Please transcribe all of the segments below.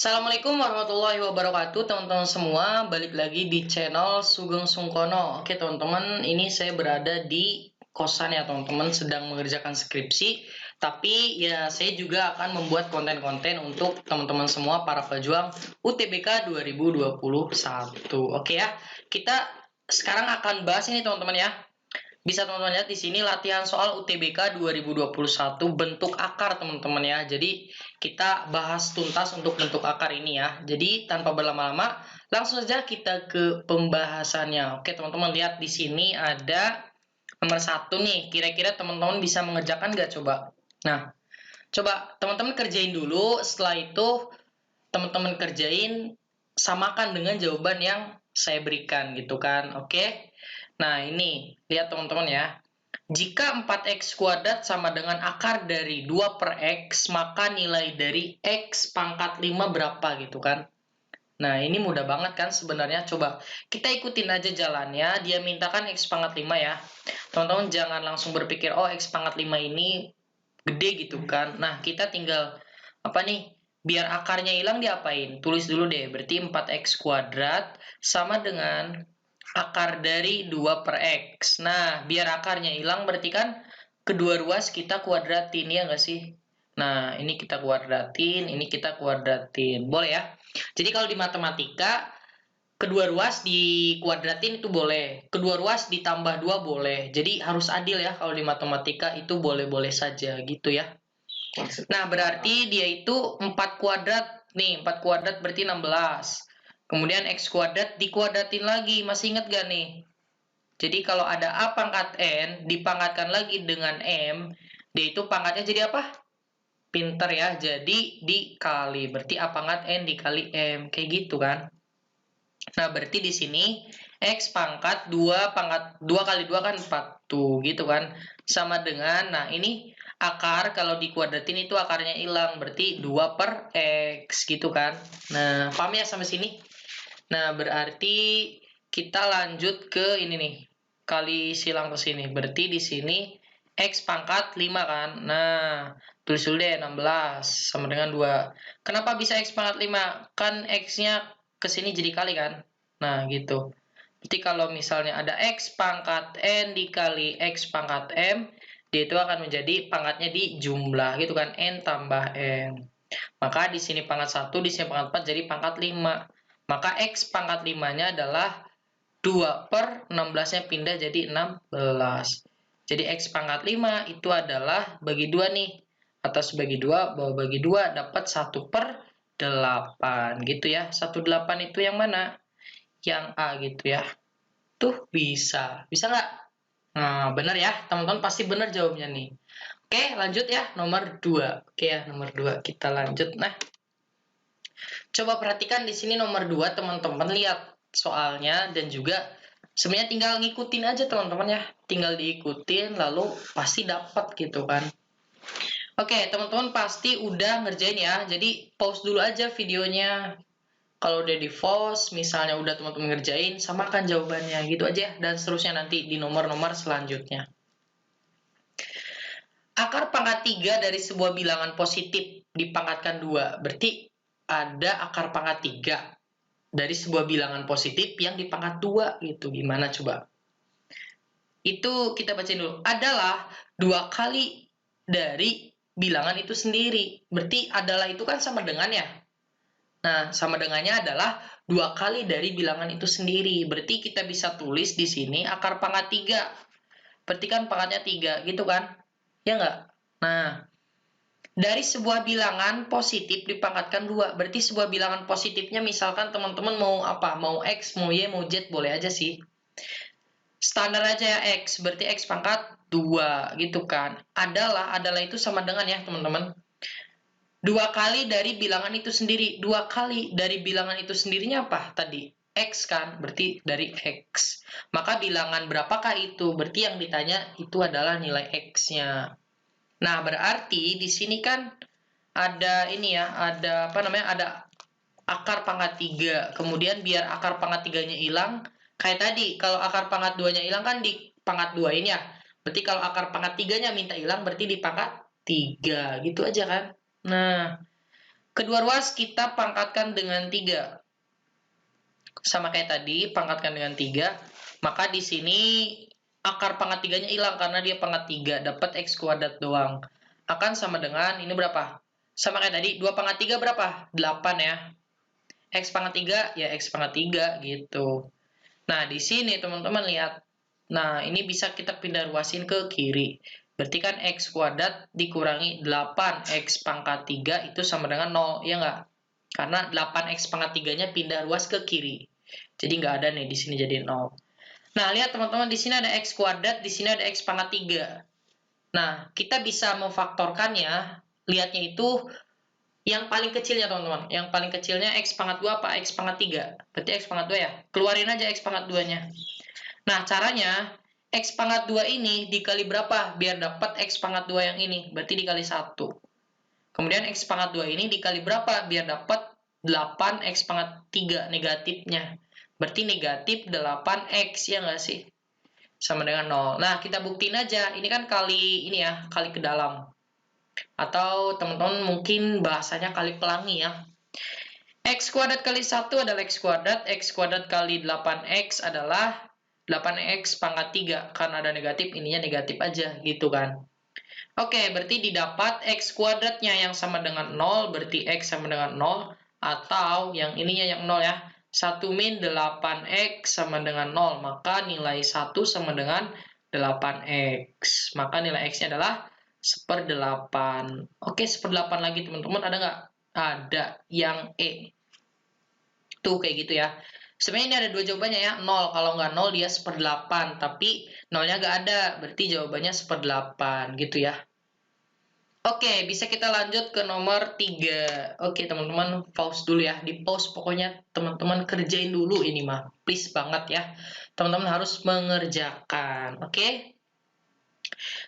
Assalamualaikum warahmatullahi wabarakatuh teman-teman semua, balik lagi di channel Sugeng Sungkono. Oke teman-teman, ini saya berada di kosan ya teman-teman, sedang mengerjakan skripsi. Tapi ya saya juga akan membuat konten-konten untuk teman-teman semua para pejuang UTBK 2021. Oke ya, kita sekarang akan bahas ini teman-teman ya. Bisa teman-teman lihat di sini latihan soal UTBK 2021 bentuk akar teman-teman ya. Jadi kita bahas tuntas untuk bentuk akar ini ya. Jadi tanpa berlama-lama langsung saja kita ke pembahasannya. Oke teman-teman, lihat di sini ada nomor 1 nih. Kira-kira teman-teman bisa mengerjakan nggak coba? Nah, coba teman-teman kerjain dulu. Setelah itu teman-teman kerjain, samakan dengan jawaban yang saya berikan gitu kan. Oke. Nah, ini lihat teman-teman ya. Jika 4x kuadrat sama dengan akar dari 2 per x, maka nilai dari x pangkat 5 berapa gitu kan. Nah, ini mudah banget kan sebenarnya. Coba kita ikutin aja jalannya. Dia mintakan x pangkat 5 ya. Teman-teman jangan langsung berpikir, oh x pangkat 5 ini gede gitu kan. Nah, kita tinggal apa nih? Biar akarnya hilang diapain? Tulis dulu deh. Berarti 4x kuadrat sama dengan akar dari 2 per x. Nah, biar akarnya hilang berarti kan kedua ruas kita kuadratin, ya nggak sih? Nah, ini kita kuadratin, ini kita kuadratin. Boleh ya? Jadi kalau di matematika, kedua ruas dikuadratin itu boleh. Kedua ruas ditambah 2 boleh. Jadi harus adil ya kalau di matematika itu boleh-boleh saja gitu ya. Nah, berarti dia itu 4 kuadrat. Nih, 4 kuadrat berarti 16. Kemudian x kuadrat dikuadratin lagi. Masih ingat gak nih? Jadi kalau ada A pangkat N, dipangkatkan lagi dengan M, dia itu pangkatnya jadi apa? Pinter ya, jadi dikali. Berarti A pangkat N dikali M. Kayak gitu kan? Nah, berarti di sini X pangkat 2 pangkat 2 kali 2 kan 4. Tuh, gitu kan? Sama dengan, nah ini akar kalau dikuadratin itu akarnya hilang. Berarti 2 per X gitu kan? Nah, paham ya sampai sini? Nah, berarti kita lanjut ke ini nih. Kali silang ke sini. Berarti di sini X pangkat 5 kan. Nah, tulis dulu deh 16 sama dengan 2. Kenapa bisa X pangkat 5? Kan X-nya ke sini jadi kali kan. Nah, gitu. Berarti kalau misalnya ada X pangkat N dikali X pangkat M, dia itu akan menjadi pangkatnya di jumlah gitu kan. N tambah M. Maka di sini pangkat 1, di sini pangkat 4 jadi pangkat 5. Maka X pangkat 5-nya adalah 2 per 16-nya pindah jadi 16. Jadi X pangkat 5 itu adalah bagi 2 nih. Atas bagi 2, bawah bagi 2 dapat 1 per 8 gitu ya. 1/8 itu yang mana? Yang A gitu ya. Tuh bisa. Bisa nggak? Nah, benar ya. Teman-teman pasti benar jawabnya nih. Oke, lanjut ya. Nomor 2. Oke ya, nomor 2. Kita lanjut. Nah, coba perhatikan di sini nomor 2, teman-teman lihat soalnya dan juga sebenarnya tinggal ngikutin aja teman-teman ya. Tinggal diikutin lalu pasti dapat gitu kan. Oke, teman-teman pasti udah ngerjain ya. Jadi pause dulu aja videonya. Kalau udah di pause, misalnya udah teman-teman ngerjain, samakan jawabannya gitu aja dan seterusnya nanti di nomor-nomor selanjutnya. Akar pangkat 3 dari sebuah bilangan positif dipangkatkan 2. Berarti ada akar pangkat 3 dari sebuah bilangan positif yang dipangkat 2 gitu. Gimana coba? Itu kita bacain dulu. Adalah 2 kali dari bilangan itu sendiri. Berarti adalah itu kan sama dengan ya. Nah, sama dengannya adalah 2 kali dari bilangan itu sendiri. Berarti kita bisa tulis di sini akar pangkat 3. Berarti kan pangkatnya 3 gitu kan? Ya nggak? Nah, dari sebuah bilangan positif dipangkatkan 2. Berarti sebuah bilangan positifnya misalkan teman-teman mau apa? Mau X, mau Y, mau Z, boleh aja sih. Standar aja ya X, berarti X pangkat 2 gitu kan. Adalah itu sama dengan ya teman-teman. 2 kali dari bilangan itu sendiri. 2 kali dari bilangan itu sendirinya apa tadi? X kan, berarti dari X. Maka bilangan berapakah itu? Berarti yang ditanya itu adalah nilai X-nya. Nah, berarti di sini kan ada ini ya, ada apa namanya? Ada akar pangkat 3. Kemudian biar akar pangkat 3-nya hilang, kayak tadi, kalau akar pangkat 2-nya hilang kan di pangkat 2 ini ya. Berarti kalau akar pangkat 3-nya minta hilang berarti di pangkat 3. Gitu aja kan. Nah, Kedua ruas kita pangkatkan dengan 3. Sama kayak tadi, pangkatkan dengan 3. Maka di sini akar pangkat 3-nya hilang karena dia pangkat 3, dapat X kuadrat doang. Akan sama dengan ini berapa? Sama kayak tadi, 2 pangkat 3 berapa? 8 ya. X pangkat 3 ya X pangkat 3 gitu. Nah, di sini teman-teman lihat. Nah, ini bisa kita pindah ruasin ke kiri. Berarti kan X kuadrat dikurangi 8X pangkat 3 itu sama dengan 0, ya nggak? Karena 8X pangkat 3-nya pindah ruas ke kiri. Jadi nggak ada nih, di sini jadi 0. Nah, lihat teman-teman, di sini ada X kuadrat, di sini ada X pangkat 3. Nah, kita bisa memfaktorkannya, lihatnya itu yang paling kecilnya, teman-teman. Yang paling kecilnya X pangkat 2 apa X pangkat 3? Berarti X pangkat 2 ya? Keluarin aja X pangkat 2-nya. Nah, caranya, X pangkat 2 ini dikali berapa? Biar dapat X pangkat 2 yang ini. Berarti dikali 1. Kemudian X pangkat 2 ini dikali berapa? Biar dapat 8X pangkat 3 negatifnya. Berarti negatif 8X, ya nggak sih? Sama dengan 0. Nah, kita buktiin aja. Ini kan kali ini ya, kali ke dalam. Atau teman-teman mungkin bahasanya kali pelangi ya. X kuadrat kali 1 adalah X kuadrat. X kuadrat kali 8X adalah 8X pangkat 3. Karena ada negatif, ininya negatif aja gitu kan. Oke, berarti didapat X kuadratnya yang sama dengan 0. Berarti X sama dengan 0. Atau yang ininya yang 0 ya. 1 min 8X sama dengan 0. Maka nilai 1 sama dengan 8X. Maka nilai X-nya adalah 1/8. Oke, 1/8 lagi teman-teman. Ada nggak? Ada. Yang E. Tuh, kayak gitu ya. Sebenarnya ini ada dua jawabannya ya. 0. Kalau nggak 0 dia 1/8. Tapi 0-nya nggak ada. Berarti jawabannya 1/8 gitu ya. Oke, bisa kita lanjut ke nomor 3. Oke, teman-teman, pause dulu ya. Di pause pokoknya teman-teman kerjain dulu ini mah. Please banget ya. Teman-teman harus mengerjakan. Oke?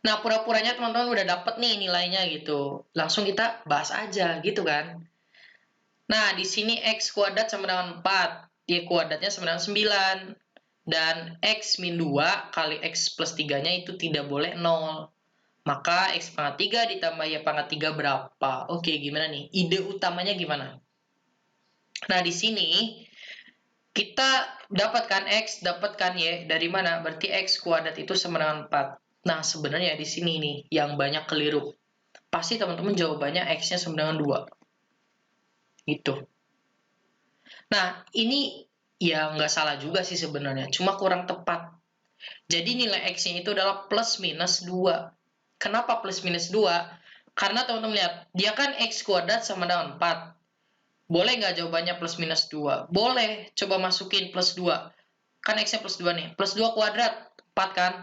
Nah, pura-puranya teman-teman udah dapet nih nilainya gitu. Langsung kita bahas aja gitu kan. Nah, di sini X kuadrat sama dengan 4. Y kuadratnya sama dengan 9. Dan X min 2 kali X plus 3-nya itu tidak boleh 0. Maka X pangkat 3 ditambah Y pangkat 3 berapa? Oke, gimana nih? Ide utamanya gimana? Nah, di sini kita dapatkan X, dapatkan Y. Dari mana? Berarti X kuadrat itu sama dengan 4. Nah, sebenarnya di sini nih yang banyak keliru. Pasti teman-teman jawabannya X-nya sama dengan 2. Gitu. Nah, ini ya nggak salah juga sih sebenarnya. Cuma kurang tepat. Jadi nilai X-nya itu adalah plus minus 2. Kenapa plus minus 2? Karena teman-teman lihat, dia kan X kuadrat sama dengan 4. Boleh nggak jawabannya plus minus 2? Boleh. Coba masukin plus 2. Kan X-nya plus 2 nih. Plus 2 kuadrat, 4 kan?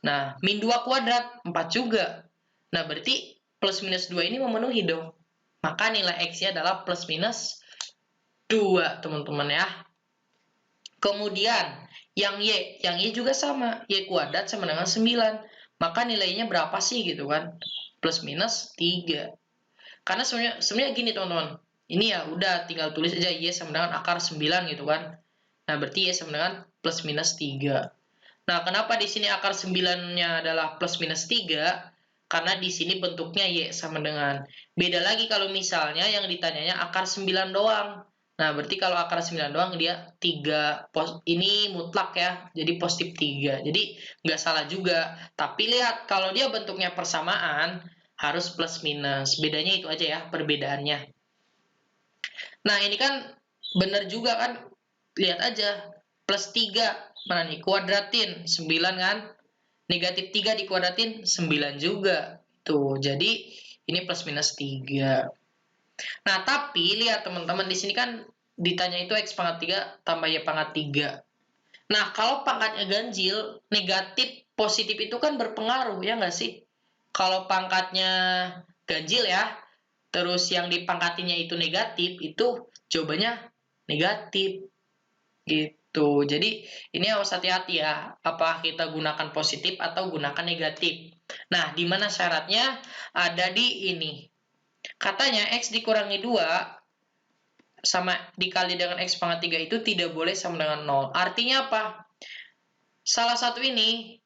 Nah, min 2 kuadrat, 4 juga. Nah, berarti plus minus 2 ini memenuhi dong. Maka nilai X-nya adalah plus minus 2, teman-teman ya. Kemudian, yang Y juga sama. Y kuadrat sama dengan 9. Maka nilainya berapa sih gitu kan? Plus minus 3. Karena sebenarnya gini teman-teman. Ini ya udah tinggal tulis aja Y sama dengan akar 9 gitu kan. Nah, berarti Y sama dengan plus minus 3. Nah, kenapa di sini akar 9-nya adalah plus minus 3? Karena di sini bentuknya Y sama dengan. Beda lagi kalau misalnya yang ditanyanya akar 9 doang. Nah, berarti kalau akar 9 doang dia 3. Ini mutlak ya, jadi positif 3. Jadi nggak salah juga. Tapi lihat, kalau dia bentuknya persamaan, harus plus minus. Bedanya itu aja ya, perbedaannya. Nah, ini kan benar juga kan? Lihat aja. Plus 3. Mana nih? Kuadratin. 9 kan? Negatif 3 dikuadratin 9 juga. Tuh, jadi ini plus minus 3. Nah, tapi lihat teman-teman, di sini kan ditanya itu X pangkat 3 tambah Y pangkat 3. Nah, kalau pangkatnya ganjil, negatif positif itu kan berpengaruh, ya nggak sih? Kalau pangkatnya ganjil ya, terus yang dipangkatinya itu negatif, itu jawabannya negatif. Gitu. Jadi, ini harus hati-hati ya, apa kita gunakan positif atau gunakan negatif. Nah, di mana syaratnya? Ada di ini. Katanya X dikurangi 2 sama dikali dengan X pangkat 3 itu tidak boleh sama dengan 0. Artinya apa? Salah satu ini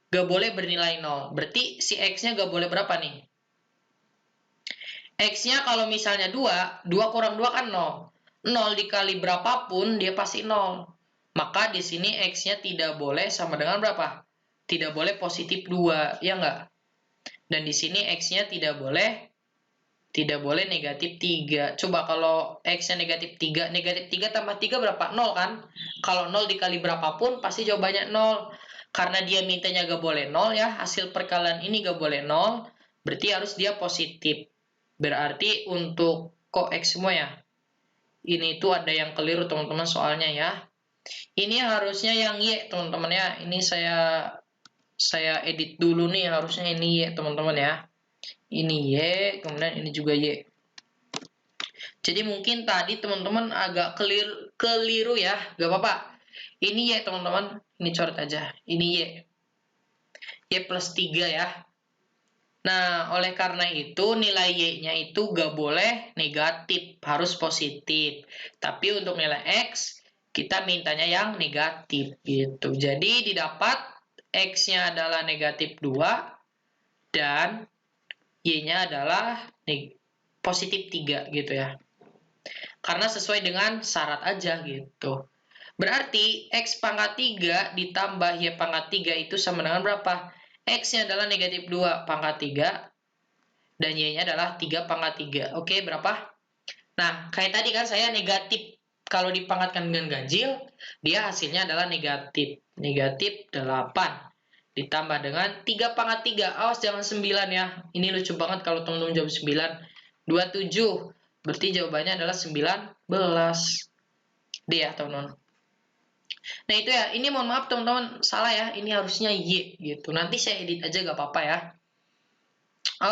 nggak boleh bernilai 0. Berarti si X-nya nggak boleh berapa nih? X-nya kalau misalnya 2, 2 kurang 2 kan 0. 0 dikali berapapun dia pasti 0. Maka di sini X-nya tidak boleh sama dengan berapa? Tidak boleh positif 2, ya enggak? Dan di sini X-nya tidak boleh negatif 3. Coba kalau X-nya negatif 3, negatif 3 tambah 3 berapa? 0 kan? Kalau 0 dikali berapapun pasti jawabannya 0. Karena dia mintanya gak boleh 0 ya, hasil perkalian ini gak boleh 0, berarti harus dia positif. Berarti untuk kok X semua ya? Ini tuh ada yang keliru teman-teman soalnya ya. Ini harusnya yang Y teman-teman ya. Ini saya edit dulu nih, harusnya ini Y teman-teman ya. Ini Y, kemudian ini juga Y. Jadi mungkin tadi teman-teman agak keliru ya, gak apa-apa. Ini Y teman-teman, ini coret aja. Ini Y. Y plus 3 ya. Nah, oleh karena itu nilai Y-nya itu gak boleh negatif, harus positif. Tapi untuk nilai X, kita mintanya yang negatif gitu. Jadi didapat X-nya adalah negatif 2 dan Y-nya adalah positif 3 gitu ya. Karena sesuai dengan syarat aja gitu. Berarti X pangkat 3 ditambah Y pangkat 3 itu sama dengan berapa? X-nya adalah negatif 2 pangkat 3 dan Y-nya adalah 3 pangkat 3. Oke, berapa? Nah, kayak tadi kan saya negatif. Kalau dipangkatkan dengan ganjil, dia hasilnya adalah negatif. Negatif 8. Ditambah dengan 3 pangkat 3. Awas jangan 9 ya. Ini lucu banget kalau teman-teman jawab 9. 27. Berarti jawabannya adalah 19. D ya, teman-teman. Nah, itu ya. Ini mohon maaf teman-teman, salah ya. Ini harusnya Y gitu. Nanti saya edit aja gak apa-apa ya.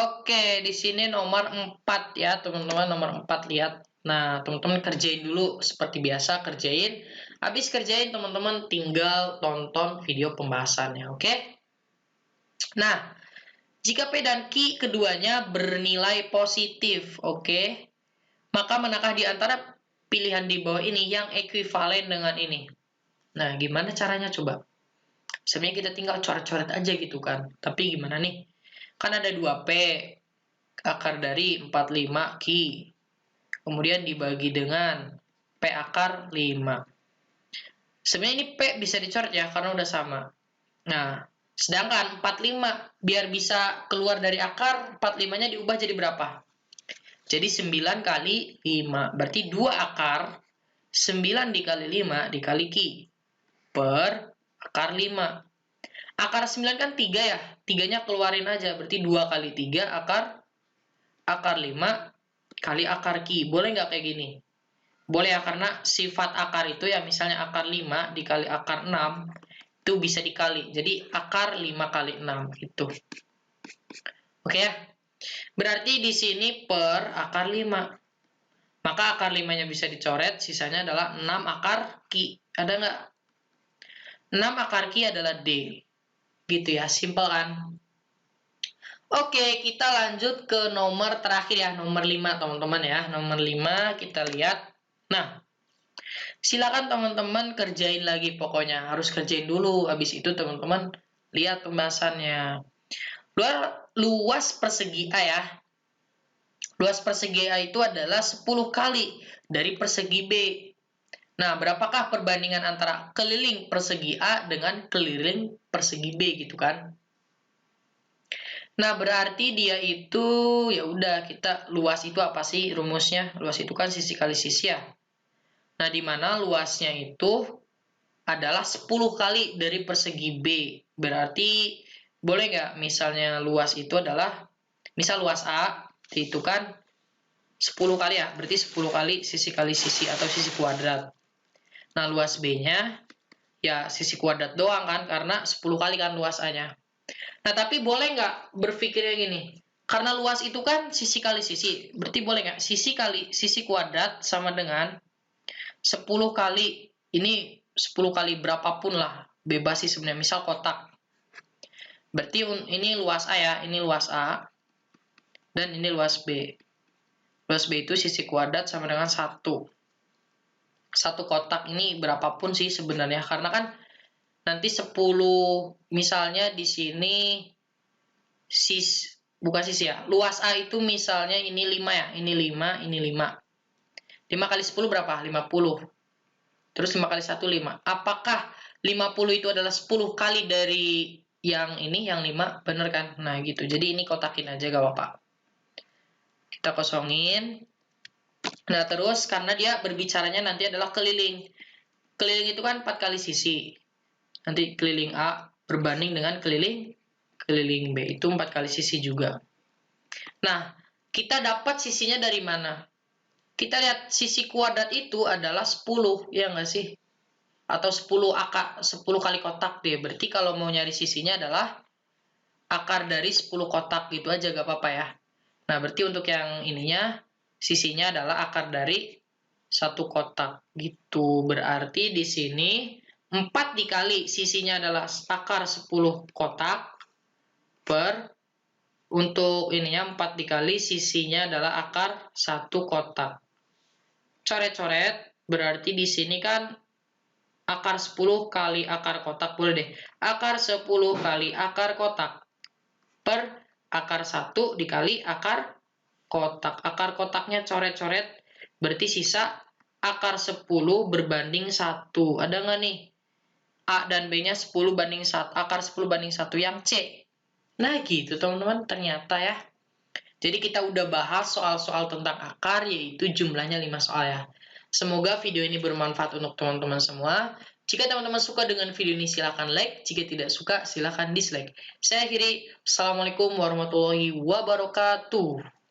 Oke, di sini nomor 4 ya, teman-teman. Nomor 4 lihat. Nah, teman-teman kerjain dulu seperti biasa, kerjain. Habis kerjain, teman-teman tinggal tonton video pembahasannya, oke? Nah, jika P dan Q keduanya bernilai positif, oke? Maka manakah di antara pilihan di bawah ini yang ekuivalen dengan ini? Nah, gimana caranya coba? Sebenarnya kita tinggal coret-coret aja gitu kan. Tapi gimana nih? Kan ada 2P, akar dari 45 Q. Kemudian dibagi dengan P akar 5. Sebenarnya ini P bisa dicoret ya, karena udah sama. Nah, sedangkan 45, biar bisa keluar dari akar, 45-nya diubah jadi berapa? Jadi 9 kali 5. Berarti 2 akar, 9 dikali 5 dikali Q. Per akar 5. Akar 9 kan 3 ya. 3-nya keluarin aja. Berarti 2 kali 3 akar 5 kali akar Q. Boleh nggak kayak gini? Boleh ya, karena sifat akar itu ya, misalnya akar 5 dikali akar 6, itu bisa dikali. Jadi akar 5 kali 6 itu. Oke ya? Berarti di sini per akar 5. Maka akar 5-nya bisa dicoret, sisanya adalah 6 akar Q. Ada nggak? 6 akar Q adalah D. Gitu ya, simpel kan? Oke, kita lanjut ke nomor terakhir ya, nomor 5 teman-teman ya. Nomor 5 kita lihat. Nah, silakan teman-teman kerjain lagi pokoknya. Harus kerjain dulu, habis itu teman-teman lihat pembahasannya. Luas persegi A ya. Luas persegi A itu adalah 10 kali dari persegi B. Nah, berapakah perbandingan antara keliling persegi A dengan keliling persegi B gitu kan? Nah, berarti dia itu ya udah, kita luas itu apa sih rumusnya? Luas itu kan sisi kali sisi ya. Nah, di mana luasnya itu adalah 10 kali dari persegi B. Berarti boleh nggak misalnya luas itu adalah, misal luas A itu kan 10 kali ya, berarti 10 kali sisi atau sisi kuadrat. Nah, luas B-nya ya sisi kuadrat doang kan, karena 10 kali kan luas A-nya. Nah, tapi boleh nggak berpikirnya gini? Karena luas itu kan sisi kali sisi, berarti boleh nggak sisi kali sisi kuadrat sama dengan 10 kali, ini 10 kali berapapun lah, bebas sih sebenarnya, misal kotak. Berarti ini luas A ya, ini luas A, dan ini luas B. Luas B itu sisi kuadrat sama dengan 1. Satu kotak ini berapapun sih sebenarnya, karena kan nanti 10, misalnya di sini buka sisi ya. Luas A itu misalnya ini 5 ya. Ini 5, ini 5. 5 kali 10 berapa? 50. Terus 5 kali 1, 5. Apakah 50 itu adalah 10 kali dari yang ini, yang 5? Bener kan? Nah, gitu. Jadi ini kotakin aja, gak apa-apa. Kita kosongin. Nah, terus karena dia berbicaranya nanti adalah keliling. Keliling itu kan 4 kali sisi. Nanti keliling A berbanding dengan keliling B. Itu 4 kali sisi juga. Nah, kita dapat sisinya dari mana? Kita lihat sisi kuadrat itu adalah 10, ya nggak sih? Atau 10 kali kotak deh. Berarti kalau mau nyari sisinya adalah akar dari 10 kotak gitu aja, gak apa-apa ya. Nah, berarti untuk yang ininya, sisinya adalah akar dari 1 kotak gitu. Berarti di sini 4 dikali sisinya adalah akar 10 kotak per untuk ininya 4 dikali sisinya adalah akar 1 kotak. Coret-coret, berarti di sini kan akar 10 kali akar kotak, boleh deh. Akar 10 kali akar kotak per akar 1 dikali akar kotak. Akar kotaknya coret-coret, berarti sisa akar 10 berbanding 1. Ada nggak nih? A dan B-nya 10 banding 1, akar 10 banding 1 yang C. Nah gitu teman-teman, ternyata ya. Jadi kita udah bahas soal-soal tentang akar, yaitu jumlahnya 5 soal ya. Semoga video ini bermanfaat untuk teman-teman semua. Jika teman-teman suka dengan video ini silahkan like, jika tidak suka silahkan dislike. Saya akhiri, Assalamualaikum warahmatullahi wabarakatuh.